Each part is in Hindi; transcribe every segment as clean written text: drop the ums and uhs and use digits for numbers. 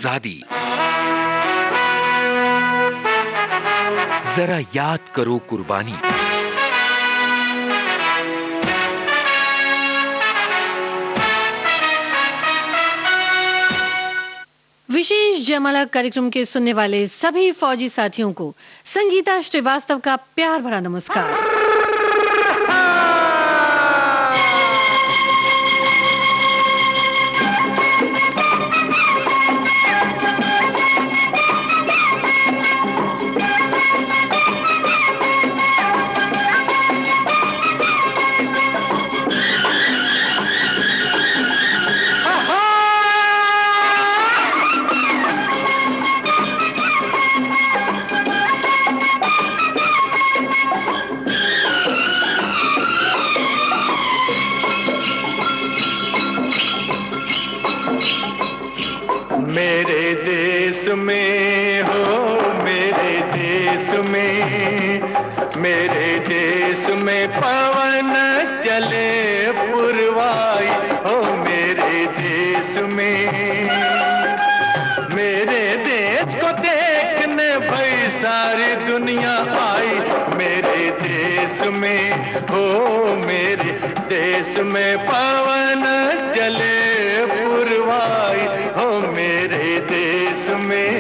आजादी। जरा याद करो कुर्बानी। विशेष जयमाला कार्यक्रम के सुनने वाले सभी फौजी साथियों को संगीता श्रीवास्तव का प्यार भरा नमस्कार। मेरे देश में हो, मेरे देश में, मेरे देश में पवन चले पुरवाई हो, मेरे देश में। मेरे देश को देखने भाई सारी दुनिया आई, मेरे देश में हो, मेरे देश में पवन चले पुरवाई हो, मेरे देश में।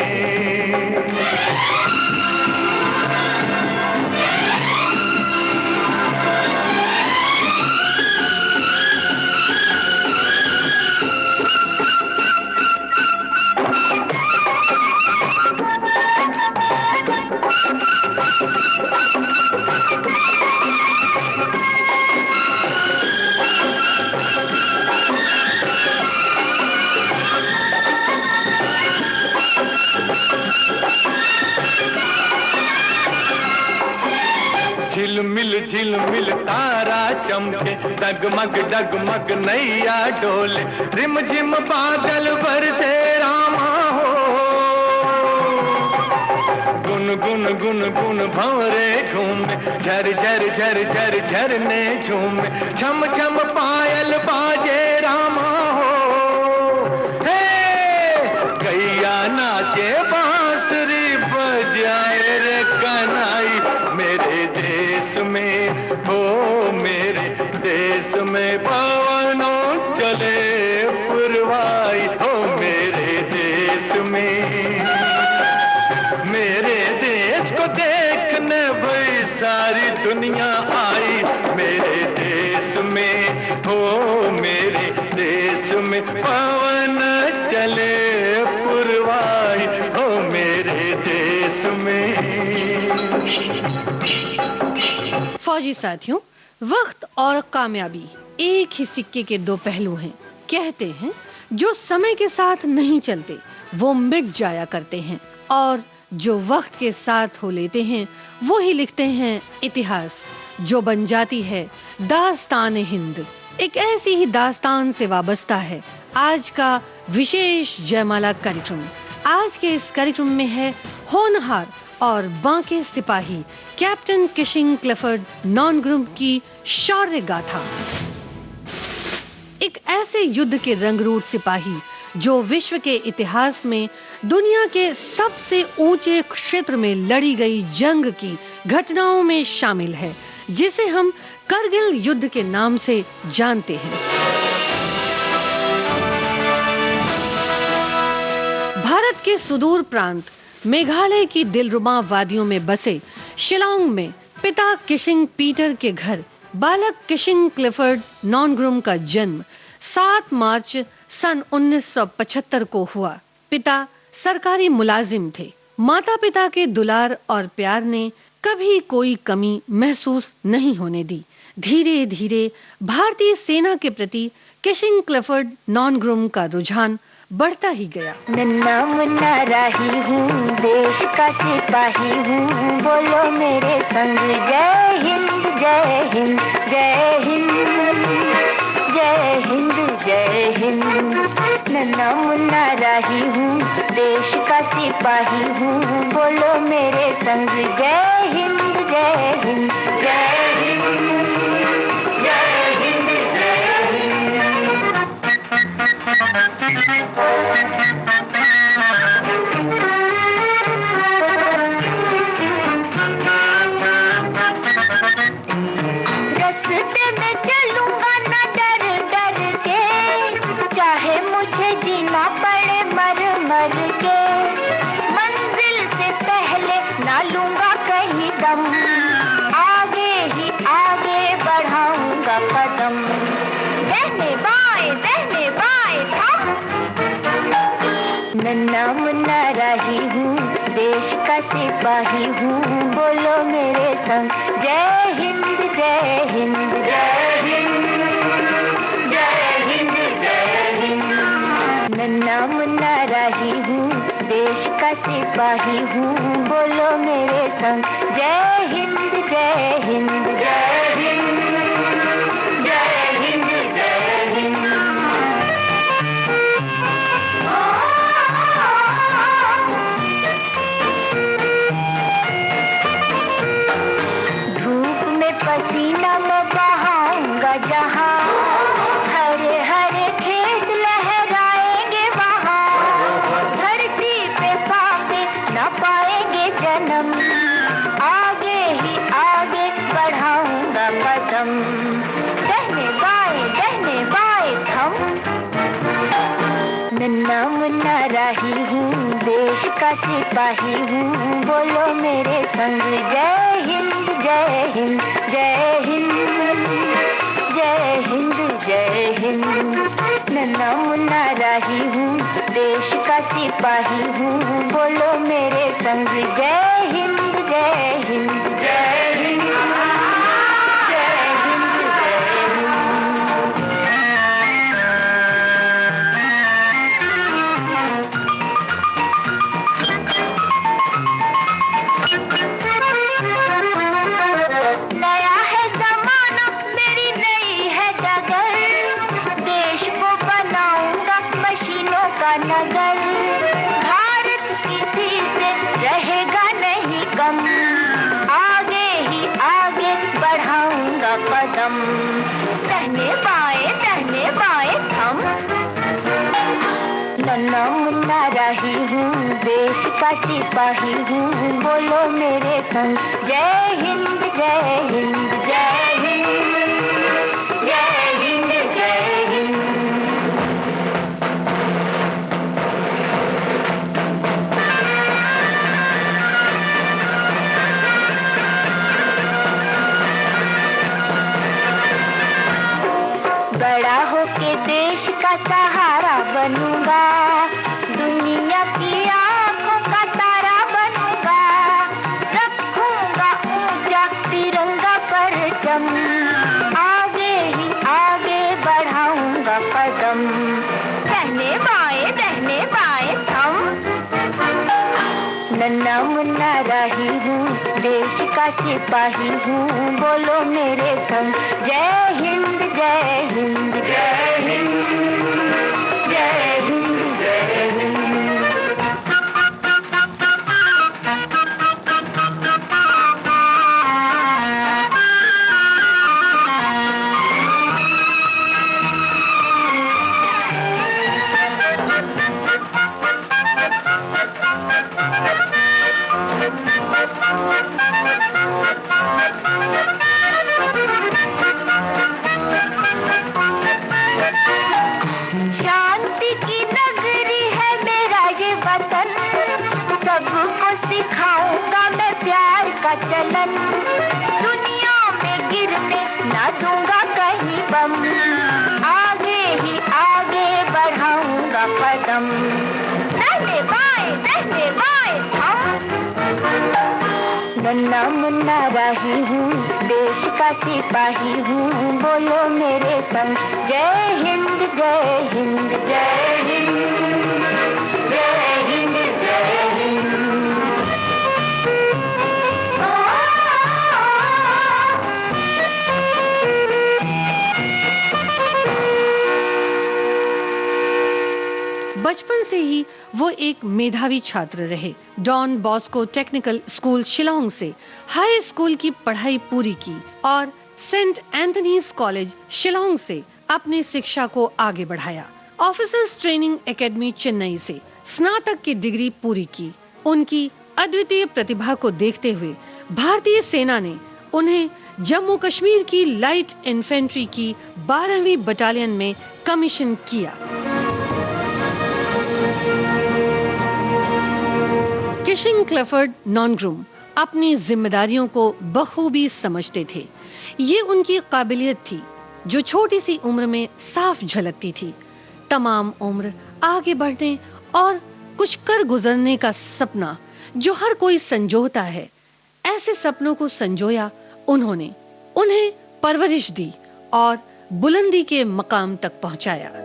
झिलमिल तारा चमके, डगमग डगमग नैया डोले, रिमझिम बादल बरसे रामा हो। गुन गुन गुन गुन भंवरे झूमे, झर झर झर झर झरने झूमे, छम छम पायल बाजे रामा हो। हे गैया नाचे बांसुरी बजाए रे कन्हई, मेरे देश में हो, मेरे देश में पवनों चले पुरवाई हो, मेरे देश में। मेरे देश को देखने भाई सारी दुनिया आई, मेरे देश में हो, मेरे देश में पवन चले पुरवाई हो, मेरे देश में। फौजी साथियों, वक्त और कामयाबी एक ही सिक्के के दो पहलू हैं। कहते हैं जो समय के साथ नहीं चलते वो मिट जाया करते हैं, और जो वक्त के साथ हो लेते हैं वो ही लिखते हैं इतिहास, जो बन जाती है दास्तान हिंद। एक ऐसी ही दास्तान से वाबस्ता है आज का विशेष जयमाला कार्यक्रम। आज के इस कार्यक्रम में है होनहार और बांके सिपाही कैप्टन किशिंग क्लिफर्ड नॉनग्रुम की शौर्य गाथा। एक ऐसे युद्ध के रंगरूट सिपाही जो विश्व के इतिहास में दुनिया के सबसे ऊंचे क्षेत्र में लड़ी गई जंग की घटनाओं में शामिल है, जिसे हम करगिल युद्ध के नाम से जानते हैं। भारत के सुदूर प्रांत मेघालय की दिलरुबा वादियों में बसे शिलांग में पिता किशिंग पीटर के घर बालक किशिंग क्लिफर्ड नॉनग्रुम का जन्म 7 मार्च सन 1975 को हुआ। पिता सरकारी मुलाजिम थे। माता पिता के दुलार और प्यार ने कभी कोई कमी महसूस नहीं होने दी। धीरे धीरे भारतीय सेना के प्रति किशिंग क्लिफर्ड नॉनग्रुम का रुझान बढ़ता ही गया। नन्ना मुन्ना राही हूँ, देश का सिपाही हूँ, बोलो मेरे संग जय हिंद जय हिंद जय हिंद जय हिंद जय हिंद। नन्ना मुन्ना राही हूँ, देश का सिपाही हूँ, बोलो मेरे संग जय हिंद जय हिंद जय हिंद जय हिंद जय हिंद। मर के, मंजिल से पहले ना लूंगा कहीं दम, आगे ही आगे बढ़ाऊंगा कदम, दहने बाएं थम। नन्ना मुन्ना राही हूँ, देश का सिपाही हूँ, बोलो मेरे संग जय हिंद जय हिंद जय हिंद जय हिंद जय हिंद। नन्ना मुन्ना राही हूँ, देश का सिपाही हूँ, बोलो मेरे संग जय हिंद जय हिंद जय हिंद जय हिंद जय हिंद। पसीना मैं बहाऊंगा जहाँ, हरे हरे खेत लहराएंगे वहाँ, धरती पे पापे न पाएंगे जन्म, आगे ही आगे बढ़ाऊंगा कदम, दहने बाएं थम। नन्ना मुन्ना राही हूँ, देश का सिपाही हूँ, बोलो मेरे संग जय हिंद जय हिंद जय हिंद जय हिंद जय हिंद। नन्ना मुन्ना राही हूँ, देश का सिपाही हूँ, बोलो मेरे संग जय हिंद जय हिंद जय हिंद जय हिंद जय हिंद। नया है जमाना, मेरी नई है डगर, देश को बनाऊंगा मशीनों का नगर, भारत किसी से रहेगा नहीं कम, आगे ही आगे बढ़ाऊंगा कदम, दहने बाएं थम। नन्ना मुन्ना राही हूँ, देश का सिपाही हूँ, बोलो मेरे संग जय हिंद जय हिंद जय हिंद जय हिंद जय हिंद। बड़ा होके देश का सहारा बनूंगा, दुनिया की आंखों का तारा बनूंगा, रखूंगा ऊंचा तिरंगा परचम, आगे ही आगे बढ़ाऊंगा कदम, दहने बाएं थम। नन्ना मुन्ना राही हूँ, देश का सिपाही हूँ, बोलो मेरे संग जय हिंद जय हिंद जय हिंद जय हिंद जय हिंद। शांति की नगरी है मेरा ये वतन, सबको सिखाऊंगा मैं प्यार का चलन, दुनिया में गिरने ना दूंगा कहीं बम, आगे ही आगे बढ़ाऊंगा कदम, दहने बाएं थम। नन्ना मुन्ना राही हूँ, देश का सिपाही हूँ, बोलो मेरे संग जय हिंद जय हिंद जय हिंद जय हिंद जय हिंद। बचपन से ही वो एक मेधावी छात्र रहे। Don Bosco technical school Shillong से हाई स्कूल की पढ़ाई पूरी की और सेंट एंथनीज कॉलेज शिलांग से अपनी शिक्षा को आगे बढ़ाया। ऑफिसर्स ट्रेनिंग एकेडमी चेन्नई से स्नातक की डिग्री पूरी की। उनकी अद्वितीय प्रतिभा को देखते हुए भारतीय सेना ने उन्हें जम्मू कश्मीर की लाइट इन्फेंट्री की 12वीं बटालियन में कमीशन किया। फिशिंग क्लिफर्ड नॉनग्रूम अपनी जिम्मेदारियों को बखूबी समझते थे। ये उनकी काबिलियत थी जो छोटी सी उम्र में साफ झलकती थी। तमाम उम्र आगे बढ़ने और कुछ कर गुजरने का सपना जो हर कोई संजोता है, ऐसे सपनों को संजोया उन्होंने, उन्हें परवरिश दी और बुलंदी के मकाम तक पहुंचाया।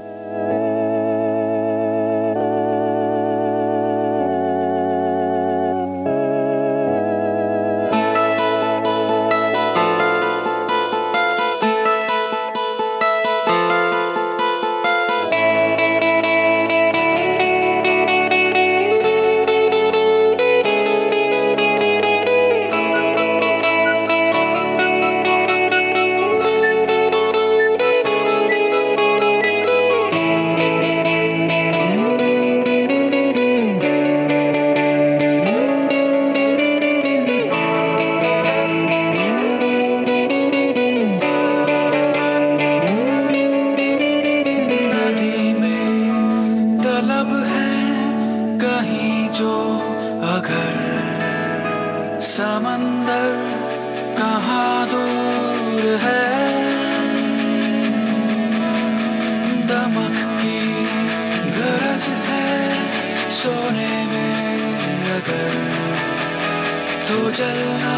समंदर कहाँ दूर है, दमक की गरज है सोने में अगर, तो जलना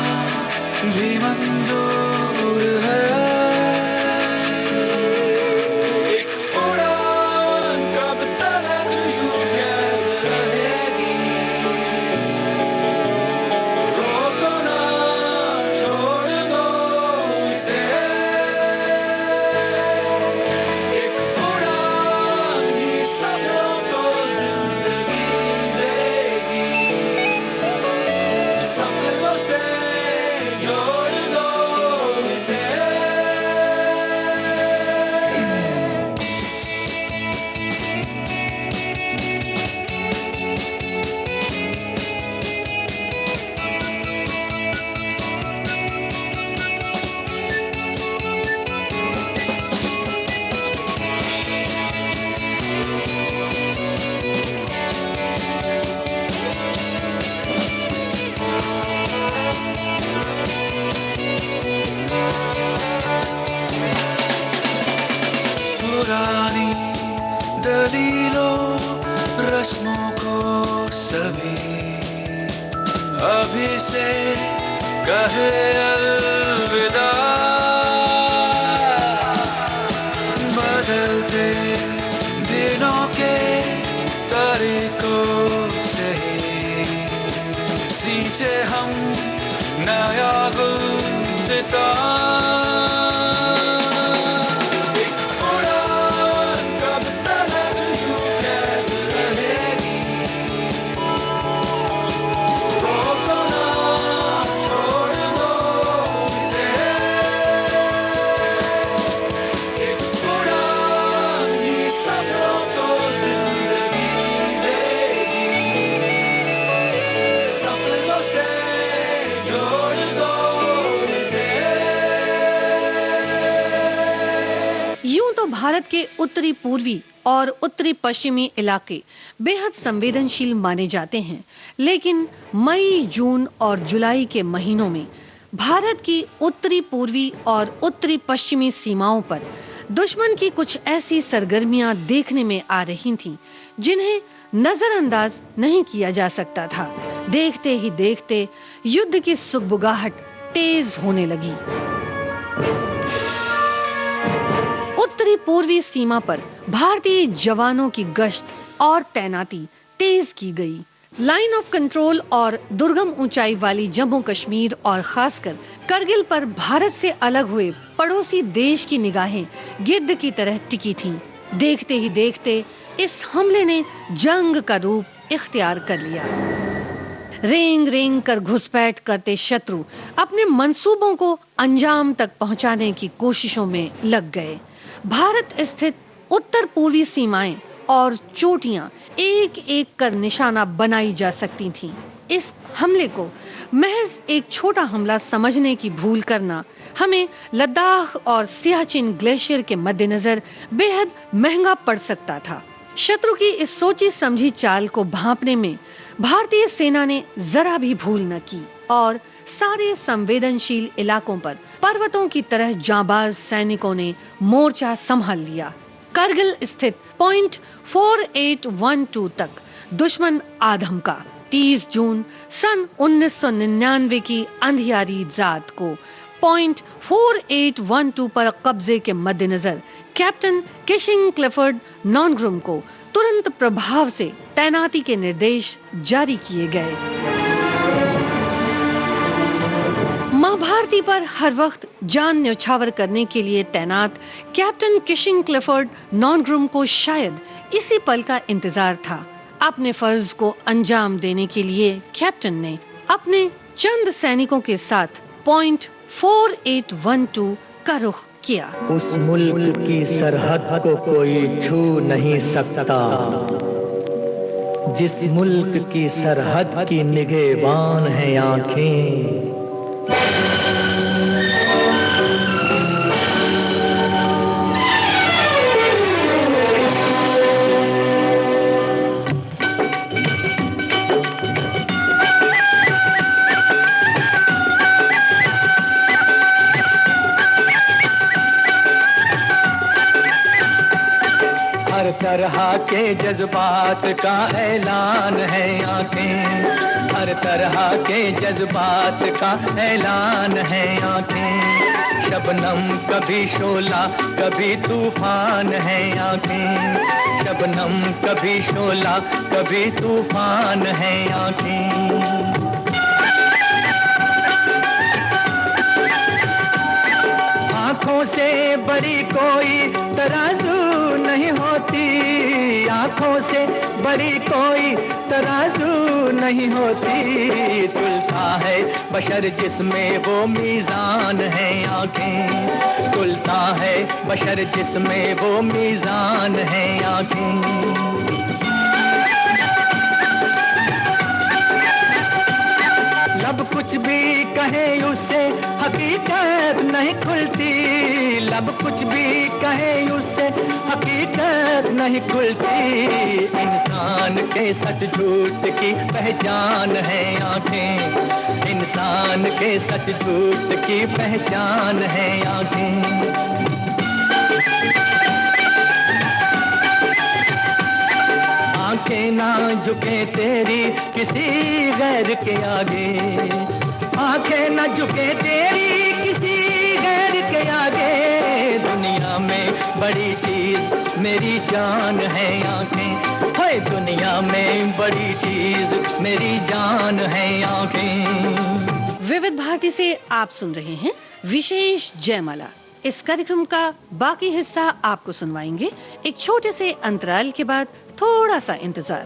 भी मंजूर है। पुरानी दलीलों रस्मों को सभी अभी से कहे अलविदा, बदलते दिनों के तरीकों से ही सींचे हम नया गुलसिता। भारत के उत्तरी पूर्वी और उत्तरी पश्चिमी इलाके बेहद संवेदनशील माने जाते हैं, लेकिन मई, जून और जुलाई के महीनों में भारत की उत्तरी पूर्वी और उत्तरी पश्चिमी सीमाओं पर दुश्मन की कुछ ऐसी सरगर्मियां देखने में आ रही थीं, जिन्हें नजरअंदाज नहीं किया जा सकता था। देखते ही देखते युद्ध की सुगबुगाहट तेज होने लगी। उत्तरी पूर्वी सीमा पर भारतीय जवानों की गश्त और तैनाती तेज की गई। लाइन ऑफ कंट्रोल और दुर्गम ऊंचाई वाली जम्मू कश्मीर और खासकर करगिल पर भारत से अलग हुए पड़ोसी देश की निगाहें गिद्ध की तरह टिकी थीं। देखते ही देखते इस हमले ने जंग का रूप इख्तियार कर लिया। रेंग रेंग कर घुसपैठ करते शत्रु अपने मंसूबों को अंजाम तक पहुंचाने की कोशिशों में लग गए। भारत स्थित उत्तर पूर्वी सीमाएं और चोटियां एक एक कर निशाना बनाई जा सकती थीं। इस हमले को महज एक छोटा हमला समझने की भूल करना हमें लद्दाख और सियाचिन ग्लेशियर के मद्देनजर बेहद महंगा पड़ सकता था। शत्रु की इस सोची समझी चाल को भांपने में भारतीय सेना ने जरा भी भूल न की और सारे संवेदनशील इलाकों पर पर्वतों की तरह जांबाज सैनिकों ने मोर्चा संभाल लिया। करगिल स्थित पॉइंट 4812 तक दुश्मन आधम का 30 जून सन 1999 की अंधियारी रात को पॉइंट 4812 पर कब्जे के मद्देनजर कैप्टन किशिंग क्लिफर्ड नॉनग्रुम को तुरंत प्रभाव से तैनाती के निर्देश जारी किए गए। मां भारती पर हर वक्त जान न्यौछावर करने के लिए तैनात कैप्टन किशिंग क्लिफर्ड नॉनग्रुम को शायद इसी पल का इंतजार था। अपने फर्ज को अंजाम देने के लिए कैप्टन ने अपने चंद सैनिकों के साथ पॉइंट 4812 का रुख किया। उस मुल्क की सरहद को कोई छू नहीं सकता, जिस मुल्क की सरहद की निगहबान है आंखें। हर तरह के जज्बात का ऐलान है आंखें, हर तरह के जज्बात का ऐलान है आंखें। शबनम कभी शोला कभी तूफान है आंखें, शबनम कभी शोला कभी तूफान है आंखें। आँखों से बड़ी कोई तराजू नहीं होती, आँखों से बड़ी कोई तराजू नहीं होती। तुलता है बशर जिसमें वो मीज़ान है आँखें, तुलता है बशर जिसमें वो मीज़ान है आँखें। लब कुछ भी कहे उससे हकीकत नहीं खुलती, लब कुछ भी कहे उससे हकीकत नहीं खुलती। इंसान के सच झूठ की पहचान है आंखें, इंसान के सच झूठ की पहचान है आंखें। आंखें ना झुके तेरी किसी गैर के आगे, आंखें ना झुके तेरी किसी गैर के आगे। दुनिया में बड़ी चीज मेरी जान है आंखें, हाय दुनिया में बड़ी चीज मेरी जान है आंखें। विविध भारती से आप सुन रहे हैं विशेष जयमाला। इस कार्यक्रम का बाकी हिस्सा आपको सुनवाएंगे एक छोटे से अंतराल के बाद। थोड़ा सा इंतजार।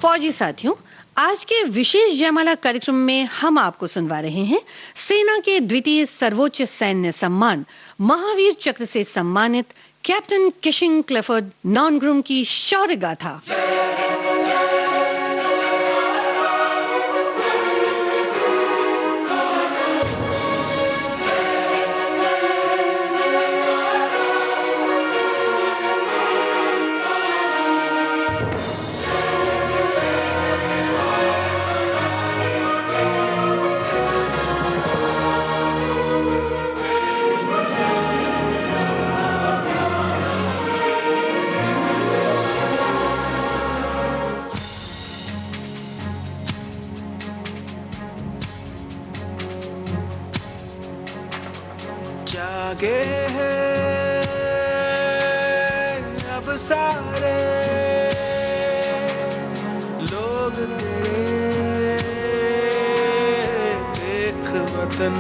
फौजी साथियों, आज के विशेष जयमाला कार्यक्रम में हम आपको सुनवा रहे हैं सेना के द्वितीय सर्वोच्च सैन्य सम्मान महावीर चक्र से सम्मानित कैप्टन किशिंग क्लिफर्ड नॉनग्रुम की शौर्य गाथा। जागे हैं अब सारे लोग तेरे देख वतन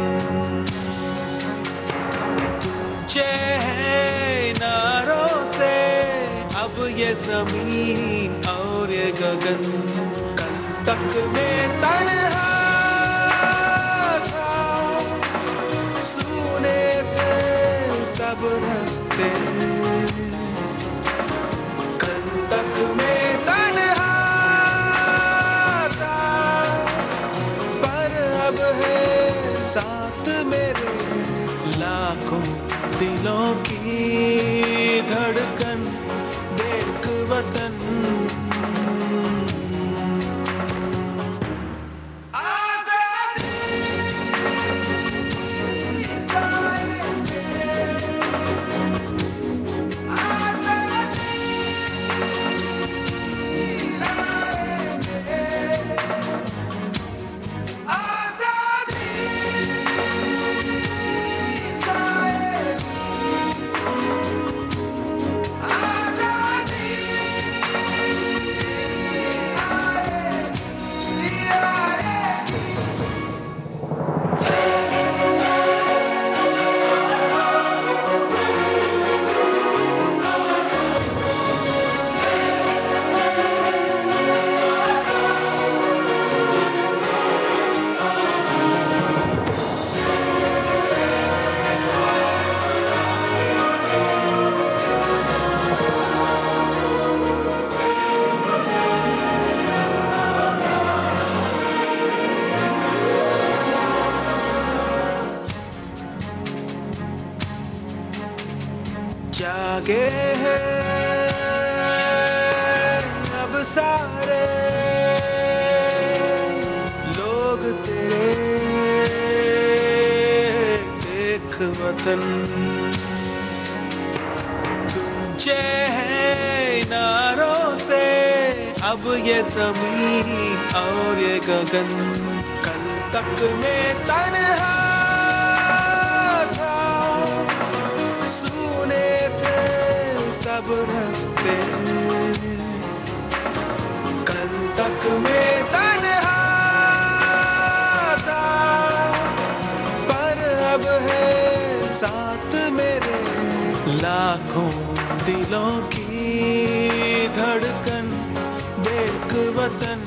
तुझे है नारों से अब ये जमीन और ये गगन कल तक में तन्हा सब रास्ते कल तक में तन्हा था पर अब है साथ मेरे लाखों दिलों की धड़कन देख वतन जागे हैं अब सारे लोग तेरे देख वतन तुझे है नारों से अब ये जमीन और ये गगन कल तक में तन्हा सब रास्ते कल तक में तन्हा था पर अब है साथ मेरे लाखों दिलों की धड़कन देख वतन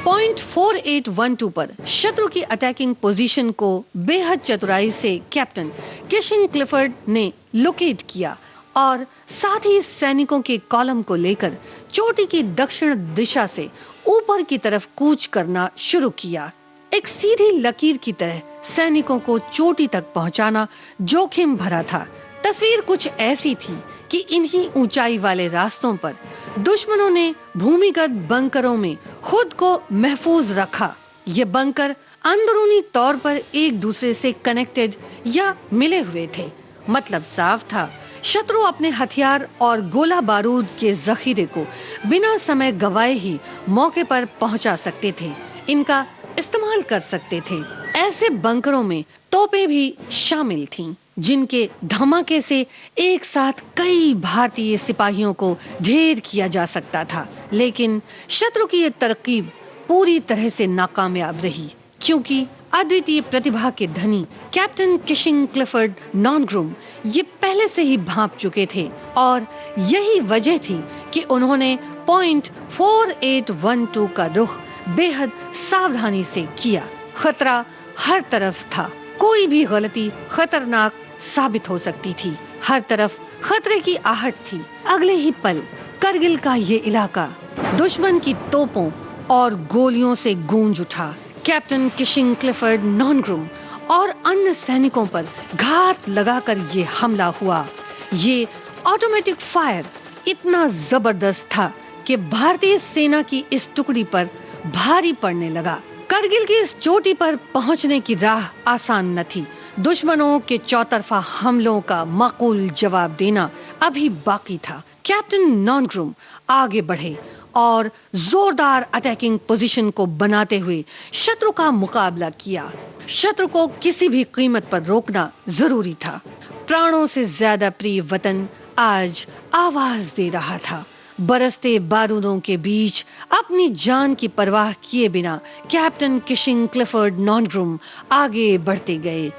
पॉइंट 4812 पर शत्रु की अटैकिंग पोजीशन को बेहद चतुराई से कैप्टन किशिंग क्लिफर्ड ने लोकेट किया और साथ ही सैनिकों के कॉलम को लेकर चोटी की दक्षिण दिशा से ऊपर की तरफ कूच करना शुरू किया। एक सीधी लकीर की तरह सैनिकों को चोटी तक पहुंचाना जोखिम भरा था। तस्वीर कुछ ऐसी थी कि इन्हीं ऊंचाई वाले रास्तों पर दुश्मनों ने भूमिगत बंकरों में खुद को महफूज रखा। ये बंकर अंदरूनी तौर पर एक दूसरे से कनेक्टेड या मिले हुए थे। मतलब साफ था, शत्रु अपने हथियार और गोला बारूद के जखीरे को बिना समय गवाए ही मौके पर पहुंचा सकते थे, इनका इस्तेमाल कर सकते थे। ऐसे बंकरों में तोपें भी शामिल थीं, जिनके धमाके से एक साथ कई भारतीय सिपाहियों को ढेर किया जा सकता था। लेकिन शत्रु की ये तरकीब पूरी तरह से नाकामयाब रही, क्योंकि अद्वितीय प्रतिभा के धनी कैप्टन किशिंग क्लिफर्ड नॉनग्रुम ये पहले से ही भांप चुके थे और यही वजह थी कि उन्होंने पॉइंट 4812 का रुख बेहद सावधानी से किया। खतरा हर तरफ था, कोई भी गलती खतरनाक साबित हो सकती थी। हर तरफ खतरे की आहट थी। अगले ही पल करगिल का ये इलाका दुश्मन की तोपों और गोलियों से गूंज उठा। कैप्टन किशिंग क्लिफर्ड नॉनग्रुम और अन्य सैनिकों पर घात लगाकर ये हमला हुआ। ये ऑटोमेटिक फायर इतना जबरदस्त था कि भारतीय सेना की इस टुकड़ी पर भारी पड़ने लगा। करगिल की इस चोटी पर पहुंचने की राह आसान न थी। दुश्मनों के चौतरफा हमलों का माकूल जवाब देना अभी बाकी था। कैप्टन नॉनग्रुम आगे बढ़े और जोरदार अटैकिंग पोजीशन को बनाते हुए शत्रु का मुकाबला किया। शत्रु को किसी भी कीमत पर रोकना जरूरी था। प्राणों से ज्यादा प्रिय वतन आज आवाज दे रहा था। बरसते बारूदों के बीच अपनी जान की परवाह किए बिना कैप्टन किशिंग क्लिफर्ड नॉनग्रुम आगे बढ़ते गए।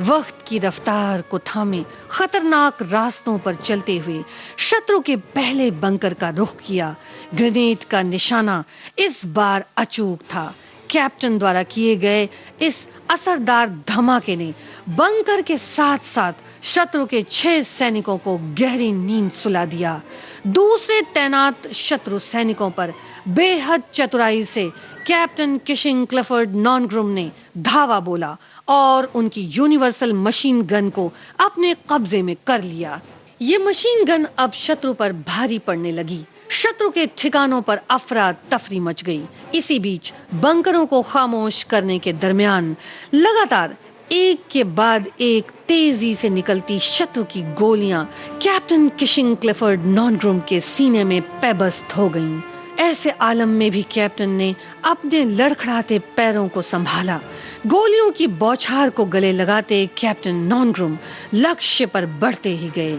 वक्त की रफ्तार को थामे खतरनाक रास्तों पर चलते हुए शत्रु के पहले बंकर का रुख किया। ग्रेनेड का निशाना इस बार अचूक था। कैप्टन द्वारा किए गए इस असरदार धमाके ने बंकर के साथ साथ शत्रु के 6 सैनिकों को गहरी नींद सुला दिया। दूसरे तैनात शत्रु सैनिकों पर बेहद चतुराई से कैप्टन किशिंग क्लिफर्ड नॉनग्रुम ने धावा बोला और उनकी यूनिवर्सल मशीन गन को अपने कब्जे में कर लिया। ये मशीन गन अब शत्रु पर भारी पड़ने लगी। शत्रु के ठिकानों पर अफरा तफरी मच गई। इसी बीच बंकरों को खामोश करने के दरमियान लगातार एक के बाद एक तेजी से निकलती शत्रु की गोलियां कैप्टन किशिंग क्लिफर्ड नॉनग्रुम के सीने में पैबस्त हो गईं। ऐसे आलम में भी कैप्टन ने अपने लड़खड़ाते पैरों को संभाला। गोलियों की बौछार को गले लगाते कैप्टन नॉनग्रुम लक्ष्य पर बढ़ते ही गए।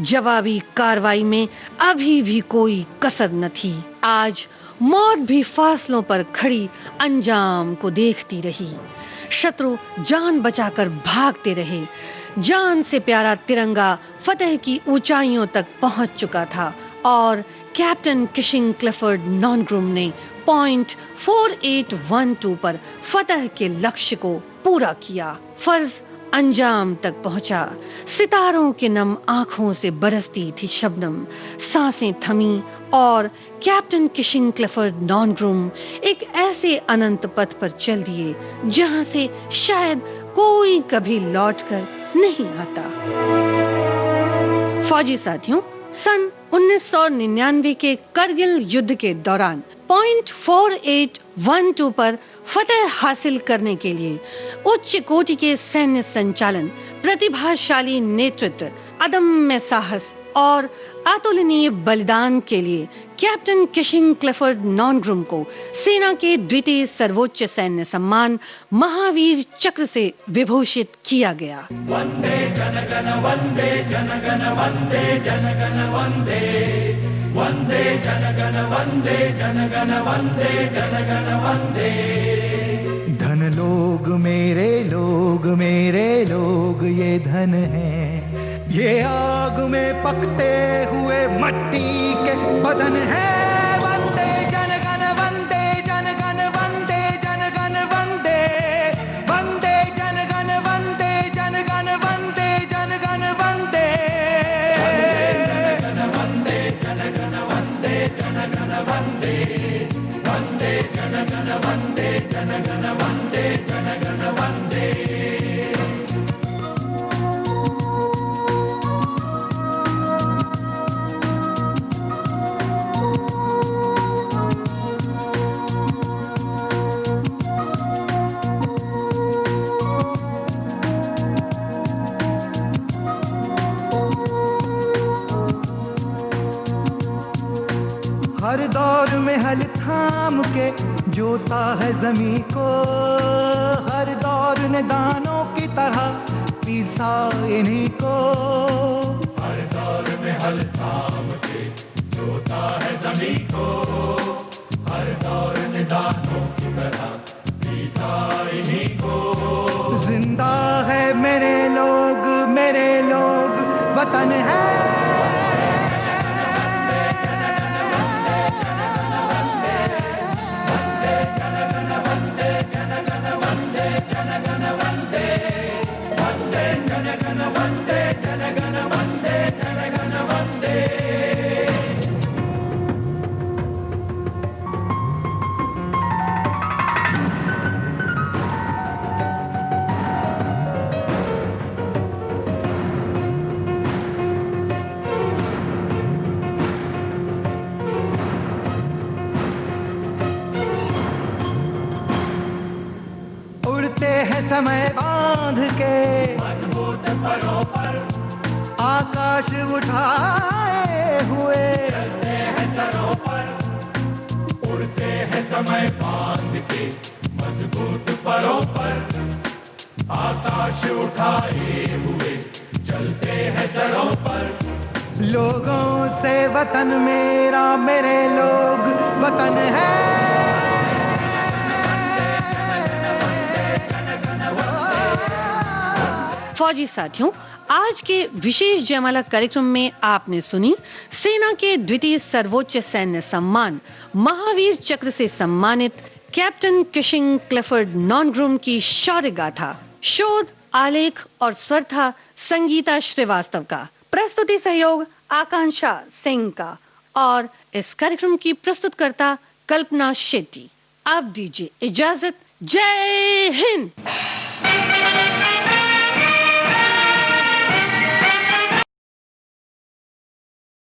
जवाबी कार्रवाई में अभी भी कोई कसर न थी। आज मौत भी फासलों पर खड़ी अंजाम को देखती रही। शत्रु जान बचाकर भागते रहे। जान से प्यारा तिरंगा फतेह की ऊंचाइयों तक पहुंच चुका था और कैप्टन किशिंग क्लिफर्ड नॉनग्रुम ने पॉइंट 4812 पर फतेह के लक्ष्य को पूरा किया। फर्ज अंजाम तक पहुंचा। सितारों के नम आंखों से बरसती थी शबनम। सांसें थमी और कैप्टन किशिंग क्लिफर्ड नॉनग्रुम एक ऐसे अनंत पथ पर चल दिए जहां से शायद कोई कभी लौटकर नहीं आता। फौजी साथियों, सन 1999 के करगिल युद्ध के दौरान पॉइंट 4812 पर फतेह हासिल करने के लिए उच्च कोटि के सैन्य संचालन, प्रतिभाशाली नेतृत्व, अदम्य साहस और अतुलनीय बलिदान के लिए कैप्टन किशिंग क्लिफर्ड नॉनग्रुम को सेना के द्वितीय सर्वोच्च सैन्य सम्मान महावीर चक्र से विभूषित किया गया। वंदे जनगण वंदे जनगण वंदे जनगण वंदे वंदे जनगण वंदे जनगण वंदे जनगण वंदे। धन लोग मेरे लोग ये धन है, ये आग में पकते हुए मट्टी के बदन है। वंदे जनगण वंदे जनगण वंदे जनगण वंदे वंदे जनगण वंदे जनगण वंदे जनगण वंदे वंदे जनगण वंदे जनगण वंदे वंदे जनगण वंदे जनगण वंदे जनगण वंदे। हर दौर में हल थाम के जोता है जमी को, हर दौर ने दानों की तरह पीसा इन्हीं को। हर दौर में हल थाम के जोता है जमी को, हर दौर ने दानों की तरह पीसा इन्हीं को। जिंदा है मेरे लोग वतन है। समय बांध के मजबूत परों पर आकाश उठाए हुए चलते हैं सरों पर, उड़ते हैं समय बांध के मजबूत परों पर, आकाश उठाए हुए चलते हैं सरों पर। लोगों से वतन मेरा, मेरे लोग वतन है। फौजी साथियों, आज के विशेष जयमाला कार्यक्रम में आपने सुनी सेना के द्वितीय सर्वोच्च सैन्य सम्मान महावीर चक्र से सम्मानित कैप्टन किशिंग क्लिफर्ड नॉनग्रूम की शौर्य गाथा। शोध, आलेख और स्वर था संगीता श्रीवास्तव का। प्रस्तुति सहयोग आकांक्षा सिंह का और इस कार्यक्रम की प्रस्तुतकर्ता कल्पना शेट्टी। आप दीजिए इजाजत। जय हिंद।